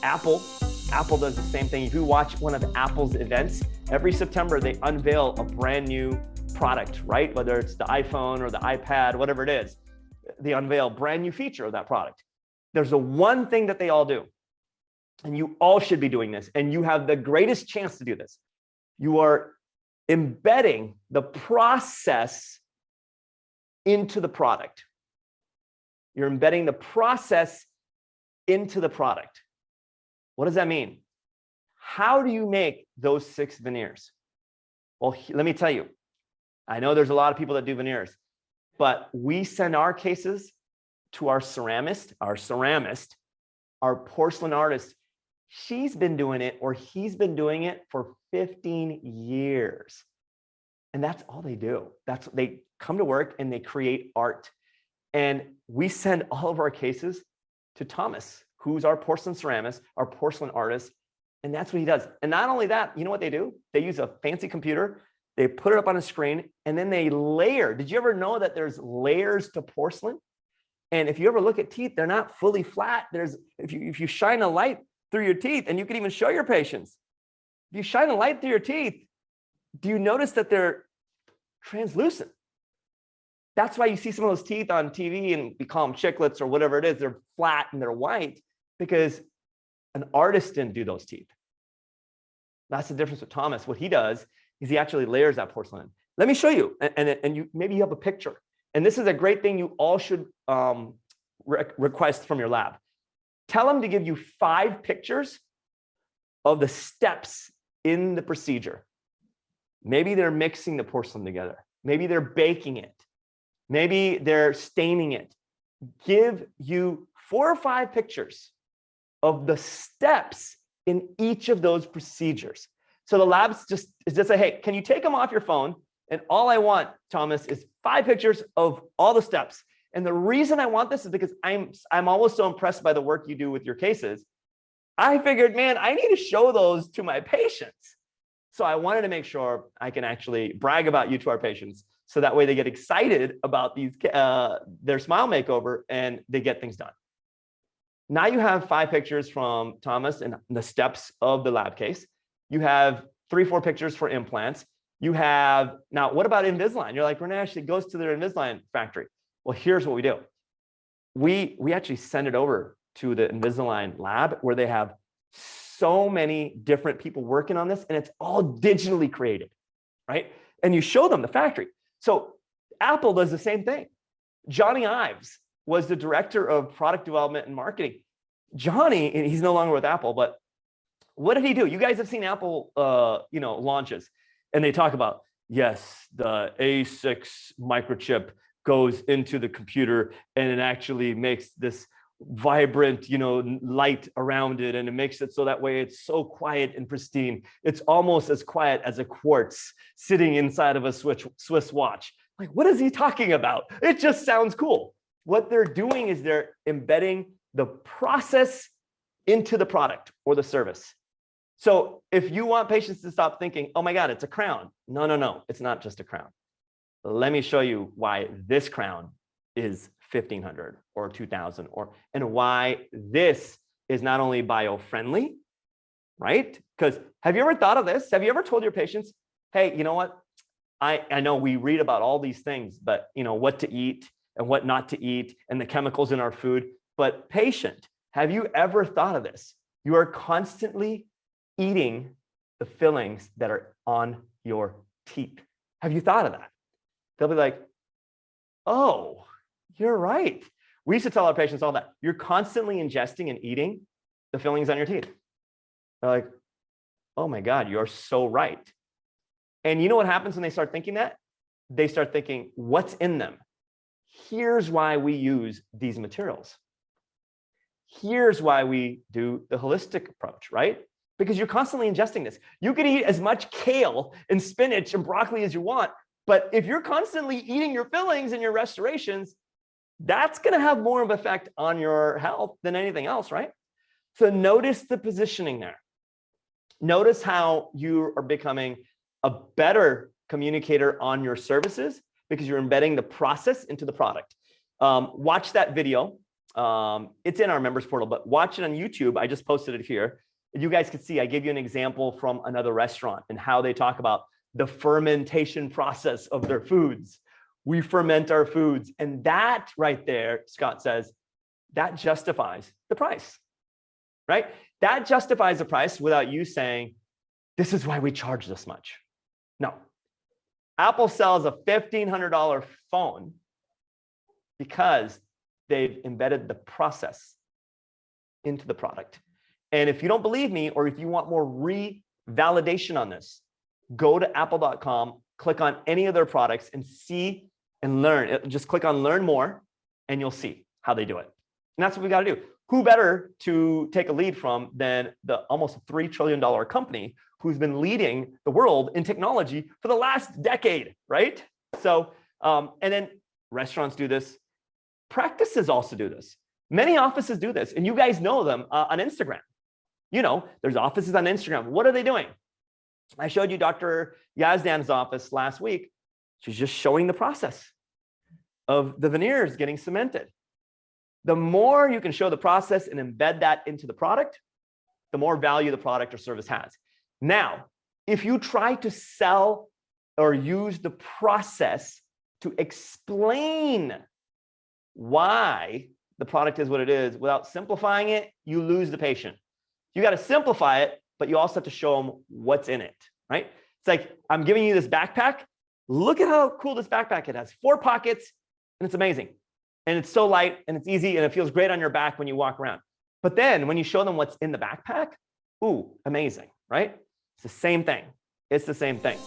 Apple does the same thing. If you watch one of Apple's events, every September they unveil a brand new product, right? Whether it's the iPhone or the iPad, whatever it is, they unveil a brand new feature of that product. There's a one thing that they all do, and you all should be doing this, and you have the greatest chance to do this. You are embedding the process into the product. You're embedding the process into the product. What does that mean? How do you make those 6 veneers? Well, let me tell you. I know there's a lot of people that do veneers, but we send our cases to our ceramist, our porcelain artist. She's been doing it, or he's been doing it for 15 years. And that's all they do. They come to work and they create art. And we send all of our cases to Thomas, who's our porcelain ceramist, our porcelain artist. And that's what he does. And not only that, you know what they do? They use a fancy computer. They put it up on a screen and then they layer. Did you ever know that there's layers to porcelain? And if you ever look at teeth, they're not fully flat. If you shine a light through your teeth, and you can even show your patients, if you shine a light through your teeth, do you notice that they're translucent? That's why you see some of those teeth on TV and we call them chiclets or whatever it is. They're flat and they're white because an artist didn't do those teeth. That's the difference with Thomas. What he does is he actually layers that porcelain. Let me show you, and maybe you have a picture. And this is a great thing you all should request from your lab. Tell them to give you 5 pictures of the steps in the procedure. Maybe they're mixing the porcelain together. Maybe they're baking it. Maybe they're staining it. Give you 4 or 5 pictures of the steps in each of those procedures. So the lab's just say, hey, can you take them off your phone? And all I want, Thomas, is 5 pictures of all the steps. And the reason I want this is because I'm always so impressed by the work you do with your cases. I figured, man, I need to show those to my patients. So I wanted to make sure I can actually brag about you to our patients. So that way they get excited about their smile makeover and they get things done. Now you have 5 pictures from Thomas and the steps of the lab case. You have 3 or 4 pictures for implants. You have, now what about Invisalign? You're like, Ranesh, it goes to their Invisalign factory. Well, here's what we do. We actually send it over to the Invisalign lab where they have so many different people working on this, and it's all digitally created, right? And you show them the factory. So Apple does the same thing. Johnny Ives was the director of product development and marketing. Johnny, and he's no longer with Apple, but what did he do? You guys have seen Apple, launches, and they talk about, yes, the A6 microchip goes into the computer and it actually makes this vibrant, light around it, and it makes it so that way it's so quiet and pristine. It's almost as quiet as a quartz sitting inside of a Swiss watch. Like, what is he talking about? It just sounds cool. What they're doing is they're embedding the process into the product or the service. So if you want patients to stop thinking, oh my God, it's a crown. No, it's not just a crown. Let me show you why this crown is $1,500 or $2,000, and why this is not only bio-friendly, right? Because have you ever thought of this? Have you ever told your patients, hey, you know what? I know we read about all these things, but what to eat and what not to eat and the chemicals in our food. But patient, have you ever thought of this? You are constantly eating the fillings that are on your teeth. Have you thought of that? They'll be like, oh, you're right. We used to tell our patients all that. You're constantly ingesting and eating the fillings on your teeth. They're like, oh my God, you're so right. And you know what happens when they start thinking that? They start thinking, what's in them? Here's why we use these materials. Here's why we do the holistic approach, right? Because you're constantly ingesting this. You can eat as much kale and spinach and broccoli as you want, but if you're constantly eating your fillings and your restorations, that's going to have more of an effect on your health than anything else, right? So notice the positioning there. Notice how you are becoming a better communicator on your services because you're embedding the process into the product. Watch that video. It's in our members portal, but watch it on YouTube. I just posted it here. You guys can see, I gave you an example from another restaurant and how they talk about the fermentation process of their foods. We ferment our foods. And that right there, Scott says, that justifies the price, right? That justifies the price without you saying, this is why we charge this much. No. Apple sells a $1,500 phone because they've embedded the process into the product. And if you don't believe me, or if you want more revalidation on this, go to apple.com, click on any of their products and see and learn. Just click on learn more and you'll see how they do it. And that's what we got to do. Who better to take a lead from than the almost $3 trillion company who's been leading the world in technology for the last decade, right? So, and then restaurants do this. Practices also do this. Many offices do this, and you guys know them on Instagram. You know, there's offices on Instagram. What are they doing? I showed you Dr. Yazdan's office last week. She's just showing the process of the veneers getting cemented. The more you can show the process and embed that into the product, the more value the product or service has. Now, if you try to sell or use the process to explain why the product is what it is without simplifying it, you lose the patient. You got to simplify it, but you also have to show them what's in it, right? It's like, I'm giving you this backpack. Look at how cool this backpack it has. 4 pockets, and it's amazing. And it's so light, and it's easy, and it feels great on your back when you walk around. But then when you show them what's in the backpack, ooh, amazing, right? It's the same thing. It's the same thing.